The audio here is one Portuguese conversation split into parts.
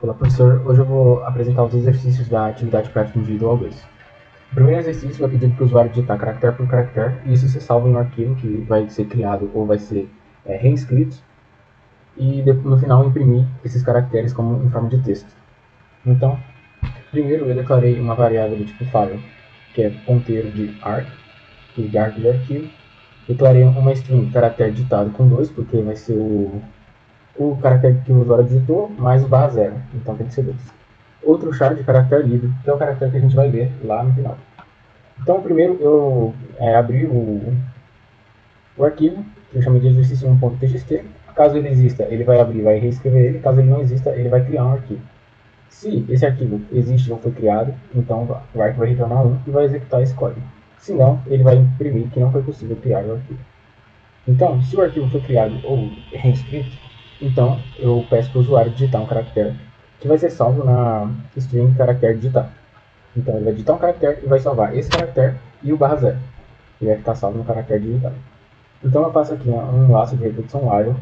Olá, professor. Hoje eu vou apresentar os exercícios da atividade prática individual 2. O primeiro exercício vai pedir para o usuário digitar caractere por caractere, e isso se salva em um arquivo que vai ser criado ou vai ser reescrito, e no final imprimir esses caracteres como em forma de texto. Então, primeiro eu declarei uma variável do tipo file, que é ponteiro de arc, e de arc de arquivo. Declarei uma string caractere digitado com 2, porque vai ser o caractere que o usuário digitou mais o barra 0, então tem que ser 2. Outro char de caractere livre, que é o caractere que a gente vai ler lá no final. Então, primeiro eu abri o arquivo, que eu chamei de exercício 1.txt. Caso ele exista, ele vai abrir e vai reescrever ele. Caso ele não exista, ele vai criar um arquivo. Se esse arquivo existe ou foi criado, então o arquivo vai retornar 1 e vai executar esse código. Se não, ele vai imprimir que não foi possível criar o arquivo. Então, se o arquivo foi criado ou reescrito, então eu peço para o usuário digitar um caractere que vai ser salvo na string caractere digitado. Então ele vai digitar um caractere e vai salvar esse caractere e o barra 0. Ele vai ficar salvo no caractere digitado. Então eu faço aqui um laço de reprodução while.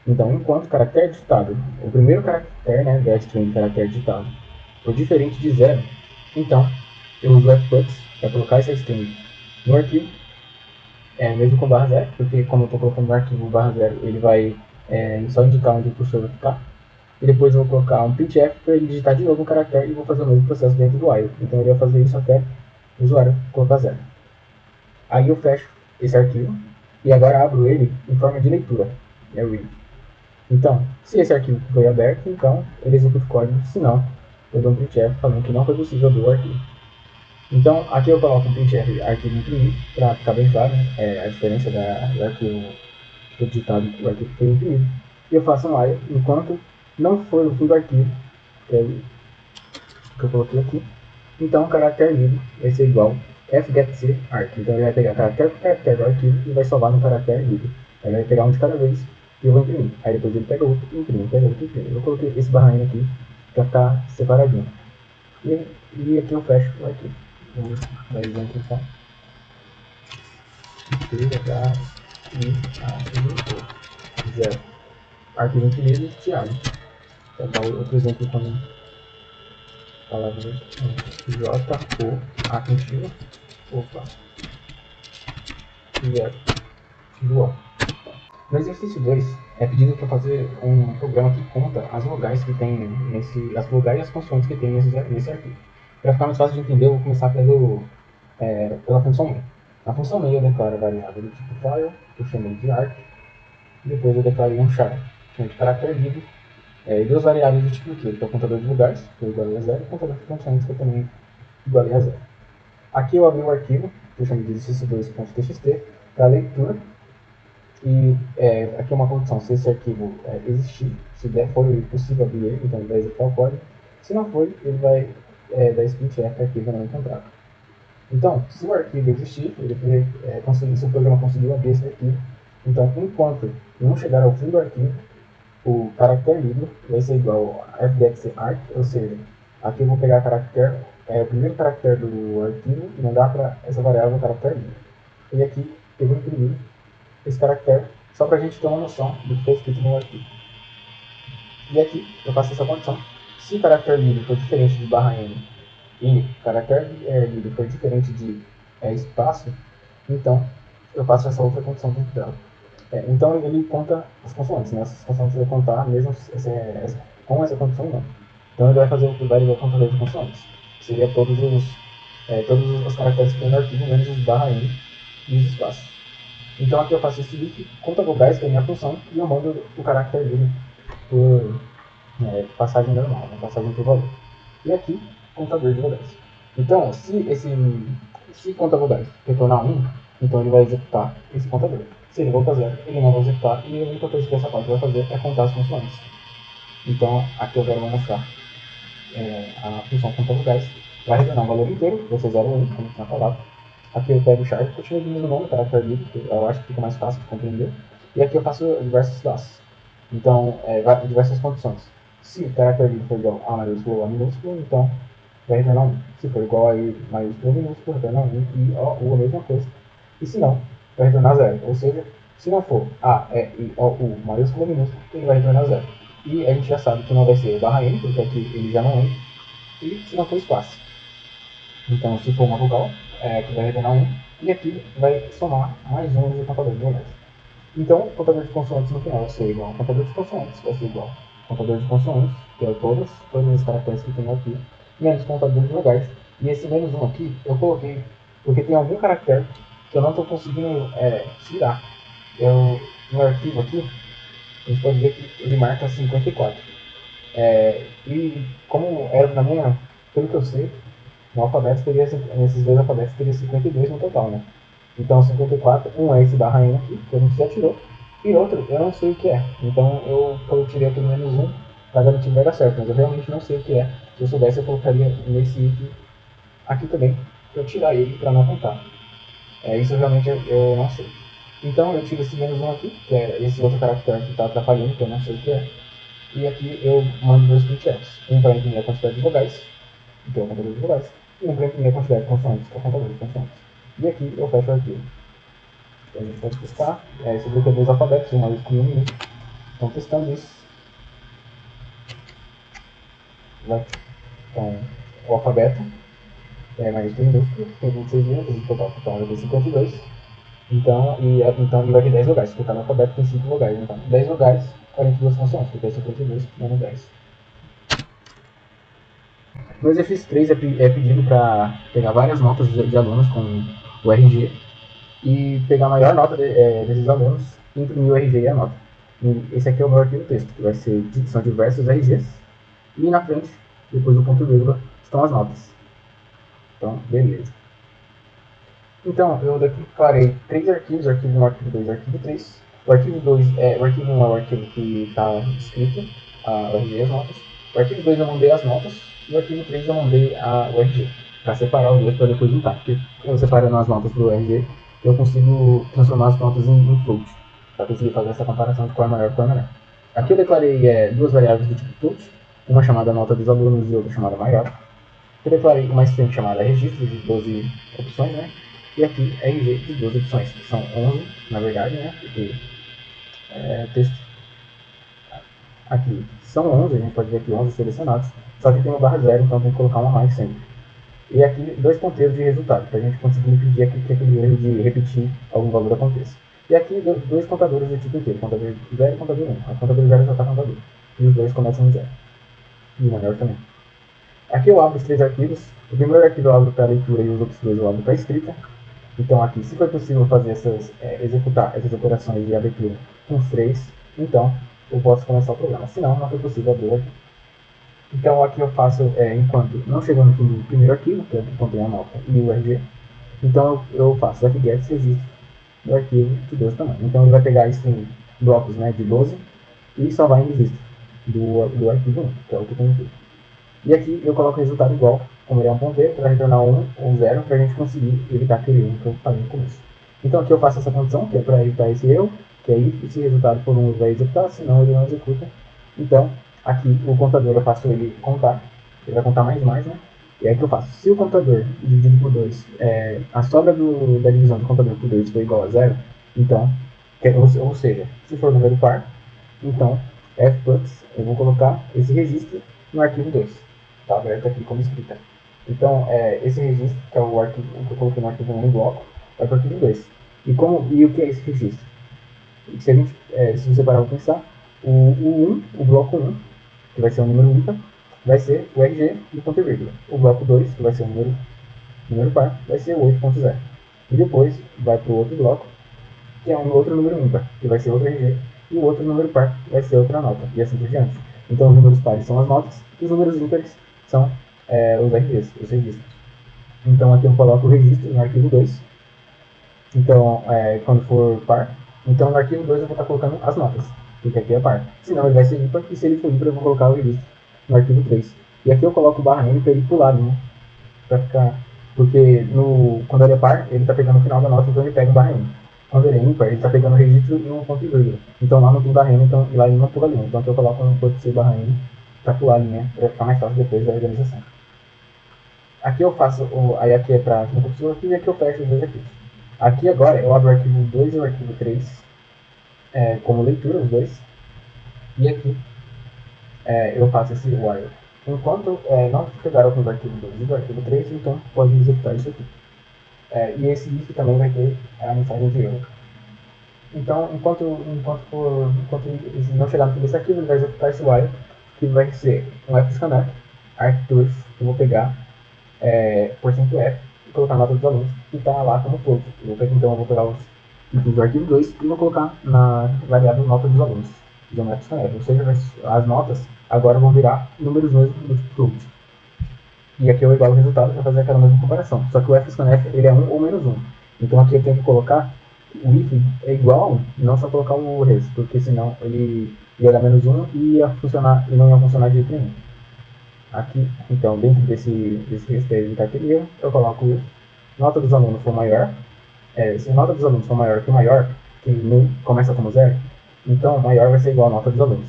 Então, enquanto caractere digitado, o primeiro caractere da string caractere digitado for diferente de 0, então eu uso o fputs para colocar essa string no arquivo, mesmo com barra 0, porque como eu estou colocando no arquivo o barra 0, ele vai só indicar onde o cursor vai ficar. E depois eu vou colocar um printf para ele digitar de novo um caractere e vou fazer o mesmo processo dentro do while. Então ele vai fazer isso até o usuário colocar 0. Aí eu fecho esse arquivo e agora abro ele em forma de leitura, read. Então, se esse arquivo foi aberto, então ele executa o código, se não, eu dou um printf falando que não foi possível abrir o arquivo. Então, aqui eu coloco um printf arquivo imprimido, para ficar bem claro a diferença do arquivo que foi digitado e do arquivo que foi imprimido. E eu faço um while enquanto não for o fim do arquivo, que é o que eu coloquei aqui. Então, o caractere livre vai ser igual fgetC arc. Então, ele vai pegar caractere por caractere do arquivo e vai salvar no caractere livre. Ele vai pegar um de cada vez e eu vou imprimir. Aí depois ele pega outro, imprime, pega outro, imprime. Eu coloquei esse barra N aqui para ficar separadinho. E aqui eu fecho o arquivo. Vou dar exemplo então. Zero. Arquivo imprimido e Thiago. Vou dar outro exemplo com palavras J-O-A contínuo. Opa. Zero. Igual. No exercício 2, é pedido para fazer um programa que conta as vogais que tem as vogais e as consoantes que tem nesse arquivo. Para ficar mais fácil de entender, eu vou começar pela função main. Na função main eu declaro a variável do tipo file, que eu chamei de arc, e depois eu declaro um char, que é de caractere livre, e duas variáveis do tipo que é o contador de lugares, que eu igualei a 0, e o contador de consoantes, que eu também igualei a 0. Aqui eu abri o arquivo, que eu chamei de exercício2.txt, para leitura. E aqui é uma condição, se esse arquivo existir, se for possível abrir ele, então ele vai executar o código. Se não for, ele vai dar esse printf arquivo não encontrado. Então, se o arquivo existir, se o programa conseguiu abrir esse arquivo, então enquanto não chegar ao fim do arquivo, o caractere livre vai ser igual a fgetC-arc, ou seja, aqui eu vou pegar o primeiro caractere do arquivo e mandar para essa variável caractere livre. E aqui eu vou imprimir esse caractere, só para a gente ter uma noção do que foi escrito no arquivo. E aqui eu faço essa condição. Se o caractere livre for diferente de barra N e o caractere livre for diferente de espaço, então eu faço essa outra condição dentro dela. Então ele conta as consoantes, né? Essas consoantes vai contar mesmo com essa condição não. Então ele vai fazer o contador de consoantes, que seria todos os caracteres que tem no arquivo, menos os barra N e os espaços. Então aqui eu faço esse if, conta vogais, que é a minha função, e eu mando o caractere livre por passagem normal, passagem por valor. E aqui, contador de vogais. Então, se conta vogais retornar 1, então ele vai executar esse contador. Se ele voltar 0, ele não vai executar, e a única coisa que essa parte vai fazer é contar as consoantes. Então, aqui eu quero mostrar a função conta vogais. Vai retornar um valor inteiro, vai ser 0 ou 1, como tinha falado. Aqui eu pego o char, continuo diminuindo o nome, caractere livre, porque eu acho que fica mais fácil de compreender. E aqui eu faço diversos laços. Então, diversas condições. Se o caractere livre for igual a maiúsculo ou a minúsculo, então vai retornar 1. Se for igual a I maiúsculo ou minúsculo, retorna 1 e O, U a mesma coisa. E se não, vai retornar 0. Ou seja, se não for A, E, I, O, U maiúsculo ou minúsculo, ele vai retornar 0. E a gente já sabe que não vai ser barra N, porque aqui ele já não é, e se não for espaço. Então, se for uma vogal, aqui vai retornar 1, e aqui vai somar mais um no contador de vogais. Então, o contador de consoantes no final vai ser igual ao contador de consoantes, vai ser igual ao contador de consoantes, que é todos os caracteres que tem aqui, menos o contador de vogais. E esse menos 1 aqui, eu coloquei porque tem algum caractere que eu não estou conseguindo tirar. No arquivo aqui, a gente pode ver que ele marca 54. E como era na minha, pelo que eu sei, no alfabeto teria, nesses dois alfabetos teria 52 no total, né? Então 54, um é esse barra N aqui, que a gente já tirou, e outro eu não sei o que é. Então eu tirei aquele menos 1 para garantir que vai dar certo, mas eu realmente não sei o que é. Se eu soubesse, eu colocaria nesse item aqui também, para eu tirar ele para não contar. Isso realmente eu não sei. Então eu tiro esse menos 1 aqui, que é esse outro caractere que está atrapalhando, que eu não sei o que é. E aqui eu mando dois printfs. Um para imprimir a quantidade de vogais, que é o contador de vogais, e um para imprimir a quantidade de consoantes, que é o contador de consoantes. E aqui eu fecho o arquivo. Então a gente pode testar. Esse grupo é dois alfabetos, um maiúsculo e um minúsculo. Então testando isso. Vai. Então o alfabeto é maiúsculo e minúsculo, tem 26 letras, no total vai ter 52. Então ele vai ter 10 vogais, porque cada alfabeto tem 5 vogais. Então 10 vogais, 42 consoantes, porque é 52 menos 10. No exercício 3 é pedido para pegar várias notas de alunos com o RG e pegar a maior nota desses alunos e imprimir o RG e a nota. E esse aqui é o meu arquivo texto, que são diversos RGs, e na frente, depois do ponto e vírgula, estão as notas. Então, beleza. Então, eu daqui clarei 3 arquivos, arquivo 1, arquivo 2 arquivo 3. O arquivo 2 o arquivo 1 é o arquivo que está escrito, o RG e as notas. O arquivo 2 eu mandei as notas, e o arquivo 3 eu mandei o RG, para separar os dois para depois juntar, porque eu separando as notas do RG, eu consigo transformar as notas em float, para conseguir fazer essa comparação de qual é maior e qual é menor. Aqui eu declarei duas variáveis do tipo float, uma chamada nota dos alunos e outra chamada maior. Eu declarei uma string chamada registro de 12 opções, né? E aqui RG de 12 opções, que são 11, na verdade, né? Porque texto aqui são 11, a gente pode ver aqui 11 selecionados, só que tem uma barra zero, então tem que colocar uma mais sempre. E aqui dois ponteiros de resultado, para a gente conseguir impedir que aquele erro de repetir algum valor aconteça. E aqui dois contadores do tipo inteiro, contador 0 e contador 1. O contador 0 já está contador. E os dois começam em 0. E o maior também. Aqui eu abro os três arquivos. O primeiro arquivo eu abro para leitura e os outros dois eu abro para escrita. Então aqui, se for possível fazer executar essas operações de abertura com os três, então eu posso começar o programa. Se não foi possível abrir aqui. Então aqui eu faço, enquanto não chegou no fim do primeiro arquivo, que contém a nota e o RG, então eu faço fget registro do arquivo de 12 tamanho. Então ele vai pegar isso em blocos, né, de 12 e salvar em registro do arquivo 1, que é o que tem aqui. E aqui eu coloco o resultado igual, como ele é um ponteiro, para retornar 1 ou 0, para a gente conseguir evitar aquele 1 que eu falei no começo. Então aqui eu faço essa condição, que é para evitar esse erro, que aí se o resultado for 1 ele vai executar, senão ele não executa. Então aqui o contador eu faço ele contar, ele vai contar mais, né? E aí que eu faço, se o contador dividido por 2, a sobra da divisão do contador por 2 for igual a 0, então, ou seja, se for número par, então fputs, eu vou colocar esse registro no arquivo 2, está aberto aqui como escrita. Então, esse registro, que é o arquivo que eu coloquei no arquivo 1 em bloco, vai para o arquivo 2. E o que é esse registro? Se você parar para pensar, o bloco 1, que vai ser um número ímpar, vai ser o RG e ponto e vírgula. O bloco 2, que vai ser um número par, vai ser o 8.0. E depois vai para o outro bloco, que é um outro número ímpar, que vai ser outro RG, e o outro número par vai ser outra nota, e assim por diante. Então os números pares são as notas, e os números ímpares são os RGs, os registros. Então aqui eu coloco o registro no arquivo 2. Então, quando for par, então no arquivo 2 eu vou estar colocando as notas, porque aqui é par. Senão ele vai ser ímpar, e se ele for ímpar eu vou colocar o registro no arquivo 3. E aqui eu coloco o barra N para ele pular, né? Para ficar... Porque quando ele é par, ele está pegando o final da nota, então ele pega o barra N. Quando ele é ímpar, ele está pegando o registro e um ponto e vírgula. Então lá não tem barra N, então lá ele não pula a linha. Então aqui eu coloco um ponto C barra N para pular a linha, para ficar mais fácil depois da organização. Aqui eu faço, aí aqui é para no computador e aqui eu fecho os dois arquivos. Aqui agora eu abro o arquivo 2 e o arquivo 3 como leitura, os dois. E aqui eu faço esse while. Enquanto não chegar ao fim do arquivo 2 e do arquivo 3, então pode executar isso aqui. E esse if também vai ter a mensagem de erro. Então, enquanto não chegar no fim desse arquivo, ele vai executar esse while, que vai ser um fscanf, arc2, eu vou pegar %f e colocar a nota dos alunos, que está lá como float. Então eu vou pegar os itens do arquivo 2 e vou colocar na variável nota dos alunos, usando fscanf. Ou seja, as notas agora vão virar números mesmo do float. E aqui eu igualo o resultado para fazer aquela mesma comparação. Só que o fscanf ele é 1 ou menos 1. Então aqui eu tenho que colocar o if é igual a 1, não só colocar o res, porque senão ele ia dar menos 1 e ia funcionar, e não ia funcionar de jeito nenhum. Aqui, então, dentro desse res para evitar aquele erro, eu coloco o if. Nota dos alunos for maior, se a nota dos alunos for maior que o maior, que começa como 0, então maior vai ser igual a nota dos alunos.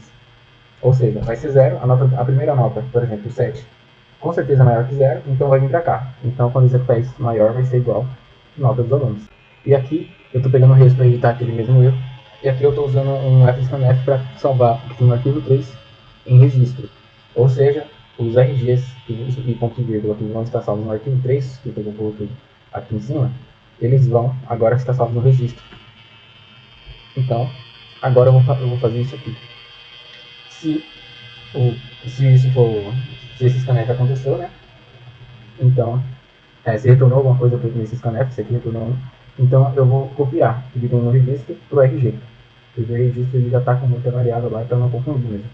Ou seja, vai ser 0, a primeira nota, por exemplo, 7, com certeza é maior que 0, então vai vir para cá. Então quando executar isso, maior vai ser igual a nota dos alunos. E aqui eu estou pegando o res para evitar aquele mesmo erro. E aqui eu estou usando um fscanf para salvar no arquivo 3 em registro. Ou seja, os RGs e ponto e vírgula que vão estar salvos no arquivo 3, que eu coloquei aqui em cima, eles vão agora estar salvos no registro. Então, agora eu vou fazer isso aqui. Se esse scanf aconteceu, né? Então, se retornou alguma coisa nesse scanf, esse aqui retornou 1. Então eu vou copiar ele no registro para o RG. Porque o registro ele já está com muita variável lá, então não confundir mesmo.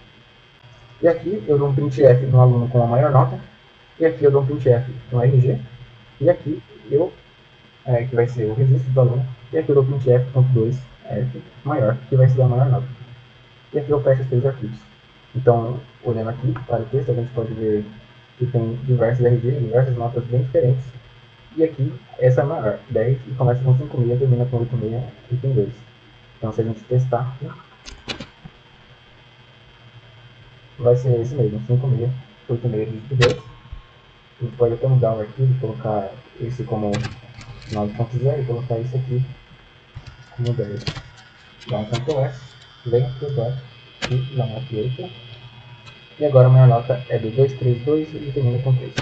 E aqui eu dou um printf no aluno com a maior nota. E aqui eu dou um printf no RG. E aqui que vai ser o registro do aluno. E aqui eu dou printf.2 maior, que vai ser a maior nota. E aqui eu fecho os 3 arquivos. Então, olhando aqui para o texto, a gente pode ver que tem diversos RG, diversas notas bem diferentes. E aqui, essa é a maior, 10, e começa com 5.6, termina com 8.6 e tem 2. Então, se a gente testar, vai ser esse mesmo, 5.6, 8.6 dígito 2. A gente pode até mudar o arquivo, colocar esse como 9.0 e colocar isso aqui como 10. Dá um Ctrl S, vem pro dot e dá um F8. E agora a maior nota é de 232 e termina com 3.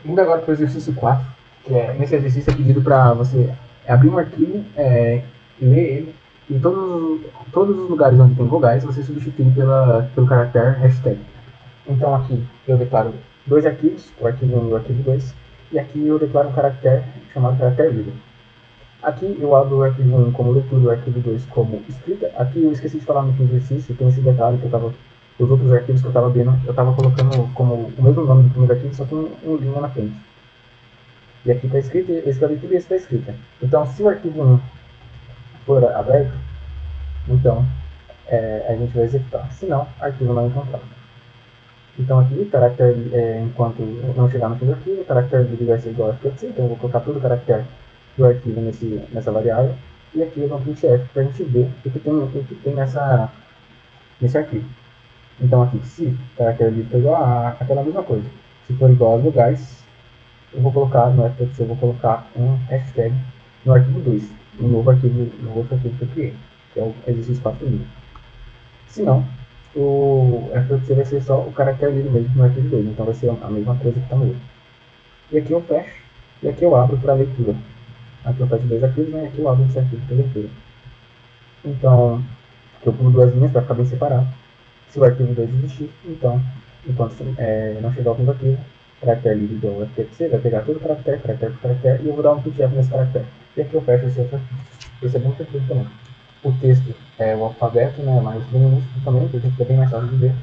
Indo agora para o exercício 4, que nesse exercício é pedido para você abrir um arquivo, ler ele, e todos os lugares onde tem vogais você substitui pelo caractere hashtag. Então aqui eu declaro 2 arquivos, o arquivo 1 e o arquivo 2, e aqui eu declaro um caractere chamado caractere líder. Aqui eu abro o arquivo 1 como leitura e o arquivo 2 como escrita. Aqui eu esqueci de falar no exercício, tem esse detalhe que os outros arquivos que eu estava vendo, eu estava colocando como o mesmo nome do primeiro arquivo, só com um linha na frente. E aqui está escrito, esse da leitura e esse da escrita. Então, se o arquivo 1 for aberto, então a gente vai executar. Se não, arquivo não encontrado. Então aqui, caractere, enquanto não chegar no fim do arquivo, o caractere líder vai ser igual a FTC, então eu vou colocar todo o caractere do arquivo nessa variável. E aqui eu dou um printf para a gente ver o que tem nesse arquivo. Então aqui, se o caractere líder for igual a aquela mesma coisa, se for igual às vogais, eu vou colocar no FTC, eu vou colocar um hashtag no arquivo 2, no outro arquivo que eu criei, que é o exercício 4.000. Se não, o FTC vai ser só o caractere líder mesmo no arquivo 2, então vai ser a mesma coisa que está no outro. E aqui eu fecho, e aqui eu abro para leitura. Aqui eu fecho 2 arquivos, né? E aqui eu abro esse arquivo para leitura. Então, eu pulo 2 linhas para ficar bem separado. Se o arquivo 2 existir, então, enquanto não chegar ao fim do arquivo, o caractere líder do FTC vai pegar todo o caractere por caractere, e eu vou dar um printf nesse caractere. E aqui eu fecho esse outro arquivo. Esse é bem tranquilo também. O texto é o alfabeto, né, mais minúsculo também, porque fica bem mais fácil de ver.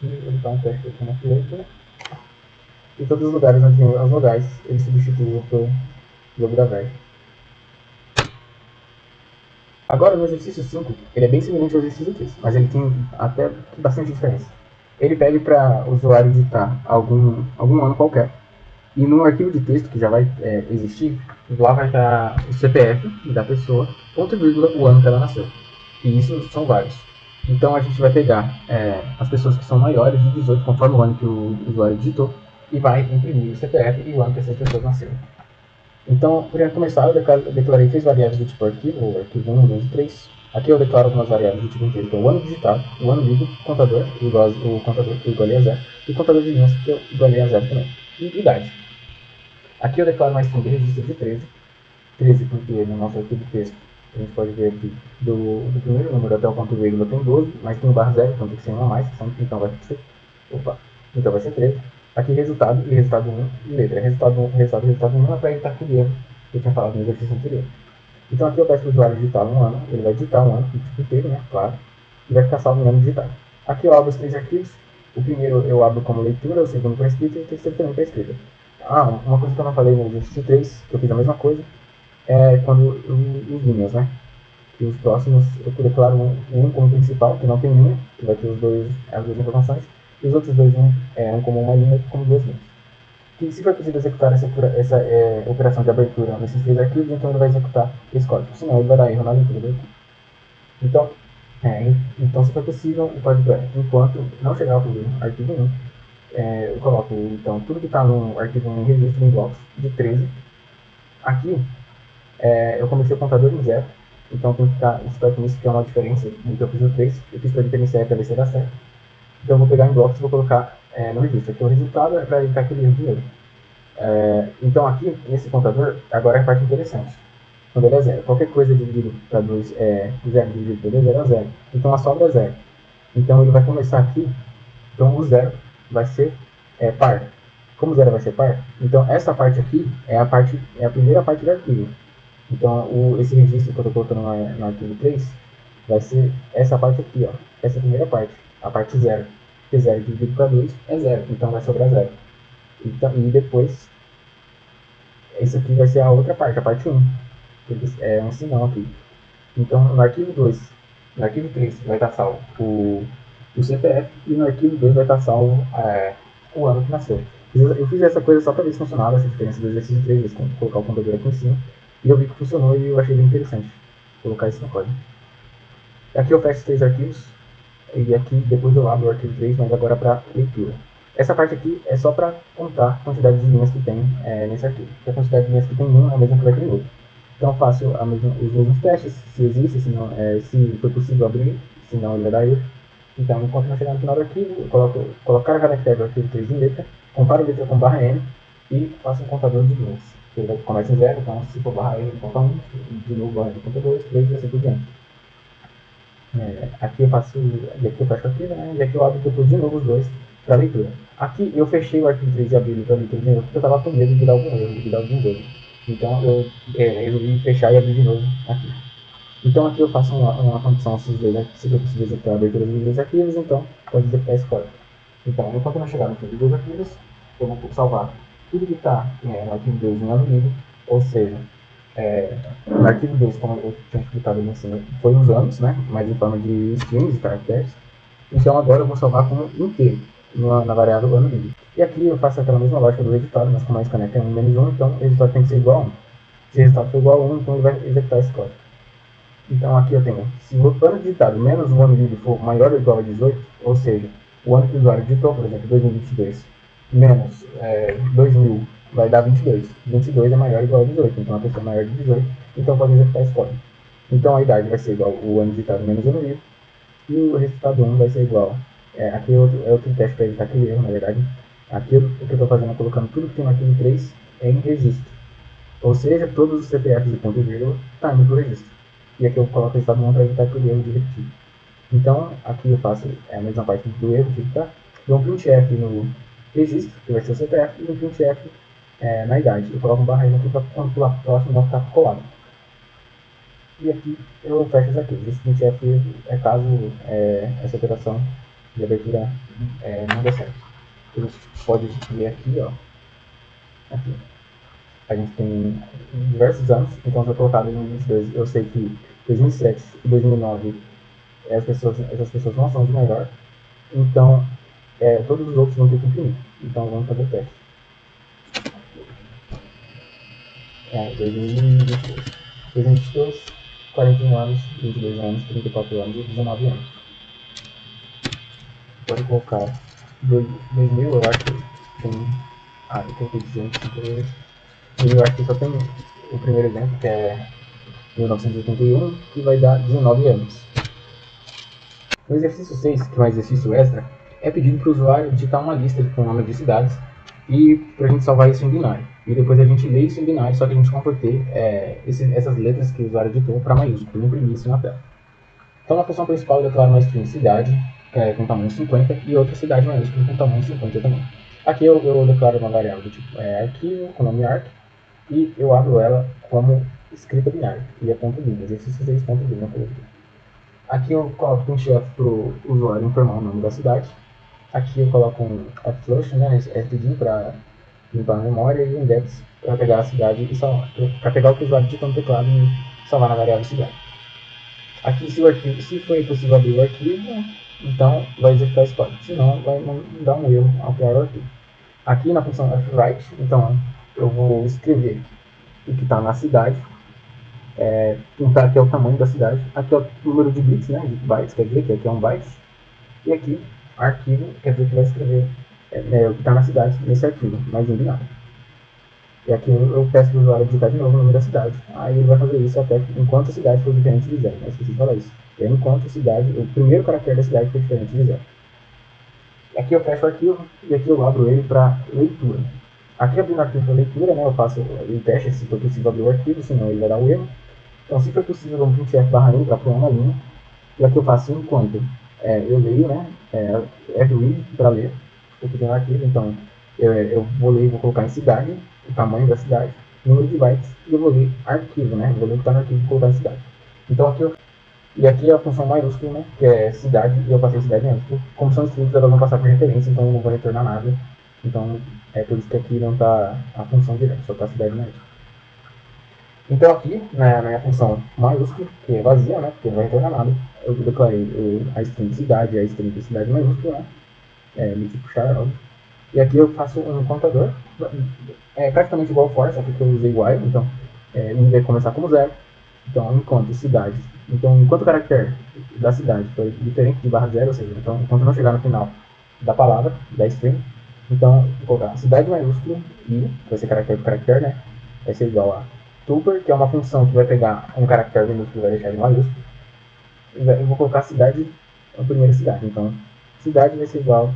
E então eu fecho aqui na leitura. E todos os lugares onde tem as vogais, ele substitui por jogo da verba. Agora no exercício 5, ele é bem semelhante ao exercício 3, mas ele tem até bastante diferença. Ele pede para o usuário digitar algum ano qualquer, e no arquivo de texto que já vai existir, lá vai estar o CPF da pessoa, ponto e vírgula, o ano que ela nasceu. E isso são vários. Então a gente vai pegar as pessoas que são maiores de 18, conforme o ano que o usuário digitou, e vai imprimir o CPF e o ano que essas pessoas nasceram. Então, para começar, eu declarei 3 variáveis do tipo arquivo, arquivo 1, 2 e 3. Aqui eu declaro algumas variáveis do tipo inteiro, que é o ano digitado, o ano livre, o contador que é igual a zero, e o contador de linhas que é igual a zero também. E idade. Aqui eu declaro uma string de registro de 13, 13 porque no nosso arquivo de texto a gente pode ver aqui do primeiro número até o ponto vírgula tem 12, mas tem um barra zero, então tem que ser um a mais, então vai ser, então vai ser 13. Aqui resultado e resultado 1 e letra. Resultado 1 é para evitar aquele erro que eu tinha falado no exercício anterior. Então aqui eu peço para o usuário digitar um ano, ele vai digitar um ano, o tipo inteiro, né, claro, e vai ficar salvo no ano digitado. Aqui eu abro os três arquivos, o primeiro eu abro como leitura, o segundo para escrita e o terceiro também para escrita. Uma coisa que eu não falei no exercício 3, que eu fiz a mesma coisa, é quando os linhas, né? E os próximos eu declaro um como principal, que não tem linha, que vai ter as duas informações, e os outros dois, um como uma linha e outro como duas linhas. Que se for possível executar essa operação de abertura nesses três arquivos, então ele vai executar esse código, senão ele vai dar erro na leitura do arquivo. Então, então se for possível, o código é, enquanto não chegar ao arquivo 1, eu coloco então tudo que está no arquivo 1 em registro em blocos de 13. Aqui eu comecei o contador em zero, então tem que ficar esperto nisso, que é uma diferença do que eu fiz no 3. Eu fiz para diferenciar para ver se dá certo. Então eu vou pegar em blocos e vou colocar no registro. Aqui o resultado é para evitar aquele erro de novo. Então aqui, nesse contador, agora é a parte interessante. Quando ele é zero. Qualquer coisa dividido para 2 é 0 dividido por 2 é zero. Então a sobra é zero. Então ele vai começar aqui, então o zero vai ser par. Como o zero vai ser par, então essa parte aqui é a primeira parte do arquivo. Então esse registro que eu estou colocando no arquivo 3 vai ser essa parte aqui, ó, essa primeira parte, a parte zero. Porque 0 dividido para 2 é zero, então vai sobrar zero. Então, e depois, esse aqui vai ser a outra parte, a parte 1. É um sinal aqui. Então, no arquivo 2, no arquivo 3 vai estar salvo o CPF e no arquivo 2 vai estar salvo o ano que nasceu. Eu fiz essa coisa só para ver se funcionava, essa diferença do exercício 3 vezes, colocar o contador aqui em cima. E eu vi que funcionou e eu achei bem interessante colocar isso no código. Aqui eu fecho os três arquivos e aqui depois eu abro o arquivo 3, mas agora para leitura. Essa parte aqui é só para contar a quantidade de linhas que tem nesse arquivo. Porque a quantidade de linhas que tem em um é a mesma que vai ter em outro. Então eu faço os mesmos testes, se existe, se for possível abrir, se não ele vai dar erro. Então, enquanto não chegar no final do arquivo, eu coloco cada caractere do arquivo 3 em letra, comparo a letra com barra N e faço um contador de linhas. Ele começa em 0, então se for barra N, ele conta 1, de novo barra N conta 2, 3 e assim por diante. Aqui eu faço, e aqui eu fecho aqui, né? E aqui eu abro depois de novo os dois para leitura. Aqui eu fechei o arquivo 3 e abri ele para leitura de novo, porque eu estava com medo de dar algum erro, de dar algum erro. Então eu resolvi fechar e abrir de novo aqui. Então aqui eu faço uma condição se eu preciso executar a abertura dos dois arquivos, então pode executar esse código. Então, enquanto eu não chegar no fim dos dois arquivos, eu vou salvar tudo que está no arquivo 2 no ano livre, ou seja, no arquivo 2, como eu tinha explicado ali em cima, foi os anos, né, mas em forma de strings e caracteres. Então agora eu vou salvar como inteiro na variável ano livre. E aqui eu faço aquela mesma lógica do resultado, mas como a scanf é 1 menos 1, então o resultado tem que ser igual a 1. Se o resultado for igual a 1, então ele vai executar esse código. Então aqui eu tenho, se o ano digitado menos o ano livre for maior ou igual a 18, ou seja, o ano que o usuário digitou, por exemplo, 2022, menos 2000 vai dar 22. 22 é maior ou igual a 18, então a pessoa é maior de 18, então pode executar esse código. Então a idade vai ser igual o ano digitado menos o ano livre, e o resultado 1 vai ser igual. Aqui é outro teste para evitar aquele erro, na verdade. Aqui o que eu estou fazendo é colocando tudo que tem no arquivo 3 em registro. Ou seja, todos os CPFs e ponto e vírgula estão indo para o registro. E aqui eu coloco o resultado 1 para evitar aquele erro de repetir. Então, aqui eu faço a mesma parte do erro de evitar. Dou um printf no registro, que vai ser o CPF, e um printf na idade. Eu coloco um barra aqui para quando pular próximo não ficar colado. E aqui eu fecho os arquivos. Esse printf é caso essa operação de abertura não dê certo. A gente pode ver aqui, ó. Aqui. A gente tem diversos anos, então se eu colocar 2022, eu sei que 2007 e 2009 essas pessoas não são de maior, então todos os outros vão ter que imprimir. Então vamos fazer o teste. 2022. 2022, 41 anos, 22 anos, 34 anos e 19 anos. Pode colocar 2000, eu acho que tem. Eu tenho que dizer que eu acho que só tem o primeiro exemplo, que é 1981, que vai dar 19 anos. No exercício 6, que é um exercício extra, é pedido para o usuário digitar uma lista com nomes de cidades e para a gente salvar isso em binário. E depois a gente lê isso em binário, só que a gente converter essas letras que o usuário digitou para maiúsculo e imprimir isso na tela. Então, na função principal, eu declaro uma string cidade com tamanho 50 e outra cidade maiúscula com tamanho 50 também. Aqui eu declaro uma variável do tipo arquivo, com nome arc, e eu abro ela como escrita binária, e é ponto bin, exercício 6 ponto bin na coluna. Aqui eu coloco um chef para o usuário informar o nome da cidade. Aqui eu coloco um flush, né, std para limpar a memória, e um index para pegar a cidade e salvar, para pegar o que o usuário digitou no teclado e salvar na variável cidade. Aqui, se for impossível abrir o arquivo, então vai executar esse código, senão vai dar um erro ao criar o arquivo. Aqui na função fwrite, então eu vou escrever o que está na cidade, aqui é o tamanho da cidade, aqui é o número de bits, né, de bytes, quer dizer que aqui é um byte, e aqui arquivo quer dizer que vai escrever o que está na cidade nesse arquivo, mais em binário. E aqui eu peço para o usuário digitar de novo o nome da cidade. Aí ele vai fazer isso até enquanto a cidade for diferente de zero. Mas esqueci de falar isso. É enquanto a cidade, o primeiro caractere da cidade for diferente de zero. Aqui eu fecho o arquivo e aqui eu abro ele para leitura. Aqui abrindo o arquivo para leitura, né, eu faço o teste se for possível abrir o arquivo, senão ele vai dar o erro. Então, se for possível, eu vou printf/n para pôr uma linha. E aqui eu faço enquanto eu leio, né, read para ler o que tem no arquivo. Então, eu vou ler e vou colocar em cidade, o tamanho da cidade, número de bytes, e eu vou ler arquivo, né? Eu vou ler o que está no arquivo e colocar em cidade. Então aqui é a função maiúscula, né? Que é cidade, e eu passei cidade maiúscula. Como são strings, elas vão passar por referência, então eu não vou retornar nada. Então é por isso que aqui não está a função direta, só está cidade maiúscula. Então aqui, na minha função maiúscula, que é vazia, né? Porque não vai retornar nada, eu declarei a string cidade e a string cidade maiúscula, né? Me tipo char, óbvio. E aqui eu faço um contador, praticamente igual ao for, só que eu usei while, então ele vai começar como zero. Então, enquanto cidade, então enquanto o caractere da cidade for diferente de barra zero, ou seja, então enquanto não chegar no final da palavra, da string, então vou colocar cidade maiúsculo e vai ser caractere por caractere, né? Vai ser igual a tuple, que é uma função que vai pegar um caractere minúsculo e vai deixar ele maiúsculo. Eu vou colocar cidade, a primeira cidade, então cidade vai ser igual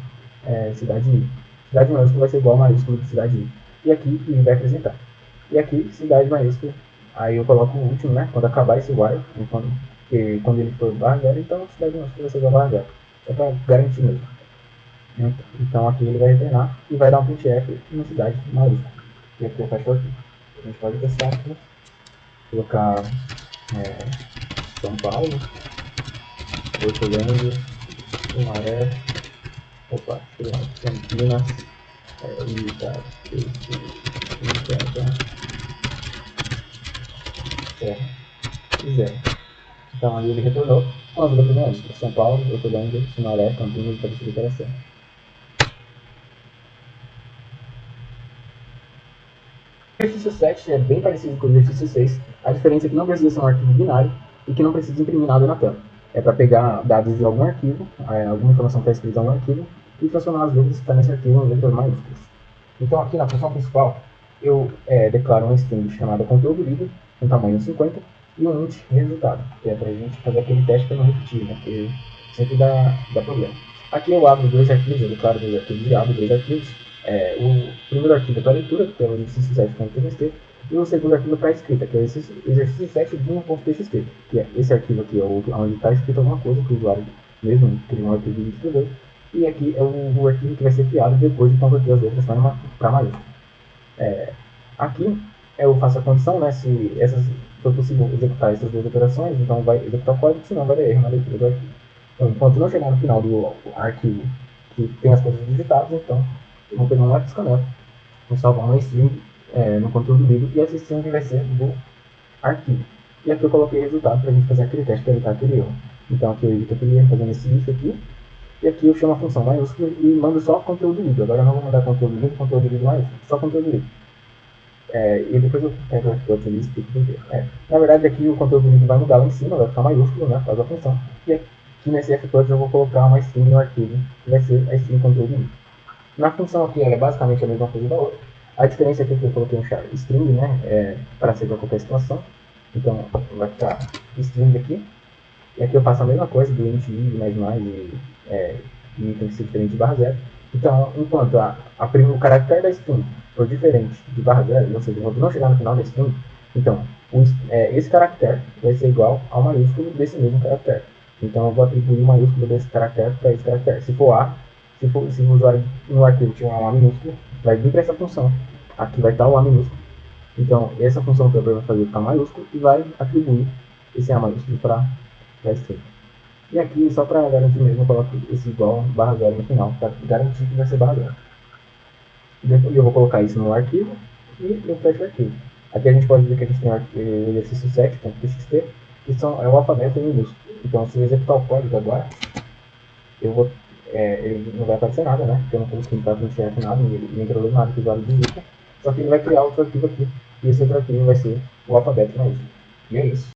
cidade I. Cidade maiúscula vai ser igual a maiúsculo de cidade I. E aqui I vai acrescentar. E aqui cidade maiúscula, aí eu coloco o último, né? Quando acabar esse while, quando ele for barra zero, então cidade maiúscula vai ser igual a barra zero. É para garantir mesmo. Então aqui ele vai retornar e vai dar um printf na cidade maiúscula. E aqui eu fecho aqui. A gente pode testar aqui. Colocar São Paulo, Hortolândia, Sumaré, Campinas, e zero. Então aí ele retornou com a vila primeira, São Paulo, Hortolândia, Sumaré, Campinas e Aparecida de Itaraçã. O exercício 7 é bem parecido com o exercício 6, a diferença é que não precisa ser um arquivo binário e que não precisa imprimir nada na tela. É para pegar dados de algum arquivo, alguma informação que está escrita em algum arquivo, e transformar as letras que estão nesse arquivo em letras maiúsculas. Então aqui na função principal, eu declaro uma string chamada conteúdo lido, com tamanho 50, e um int resultado, que é para a gente fazer aquele teste para não repetir, né, porque sempre dá problema. Aqui eu abro dois arquivos, eu declaro dois arquivos e abro dois arquivos. O primeiro arquivo é para leitura, que é o exercício 7.txt, e o segundo arquivo é para escrita, que é o exercício 7.txt, que é esse arquivo aqui, onde está escrito alguma coisa que o usuário mesmo criou um arquivo e escreveu. E aqui é o arquivo que vai ser criado depois de converter as letras para maiúscula. Aqui eu faço a condição, né, se for possível executar essas duas operações, então vai executar o código, senão vai dar erro na leitura do arquivo. Então, enquanto não chegar no final do arquivo que tem as coisas digitadas, então eu vou pegar um lápis caneta, vou salvar uma string no conteúdo lido, e essa string vai ser do arquivo. E aqui eu coloquei o resultado para a gente fazer aquele teste para evitar aquele erro. Então aqui eu evito aquele erro fazendo esse if aqui, e aqui eu chamo a função maiúscula e mando só conteúdo lido. Agora eu não vou mandar conteúdo lido maiúsculo, só conteúdo lido. E depois eu pego aqui outro ali e explico por quê. Na verdade aqui o conteúdo lido vai mudar lá em cima, vai ficar maiúsculo, né, por causa da função. E aqui nesse fplot eu vou colocar uma string no arquivo, que vai ser a string conteúdo lido. Na função aqui ela é basicamente a mesma coisa da outra. A diferença aqui é que eu coloquei um char string, né, para ser para qualquer situação. Então vai ficar string aqui. E aqui eu faço a mesma coisa do int i, e tem que ser diferente de barra zero. Então, enquanto o caractere da string for diferente de barra zero, ou seja, enquanto não chegar no final da string, então esse caractere vai ser igual ao maiúsculo desse mesmo caractere. Então eu vou atribuir o maiúsculo desse caractere para esse caractere. Se for A, se o usuário no arquivo tiver um A minúsculo, vai vir para essa função. Aqui vai estar o A minúsculo. Então essa função que vai fazer ficar maiúsculo e vai atribuir esse A maiúsculo para a string. E aqui, só para garantir mesmo, eu coloco esse igual barra zero no final, para garantir que vai ser barra zero. Depois eu vou colocar isso no arquivo e eu fecho o arquivo. Aqui a gente pode ver que a gente tem o exercício 7.txt, que é o alfabeto em minúsculo. Então, se eu executar o código agora, ele não vai aparecer nada, né? Porque eu não coloquei para preencher nada, nem controlei nada que o usuário digita. Só que ele vai criar outro arquivo aqui, e esse outro arquivo vai ser o alfabeto maiúsculo. E é isso.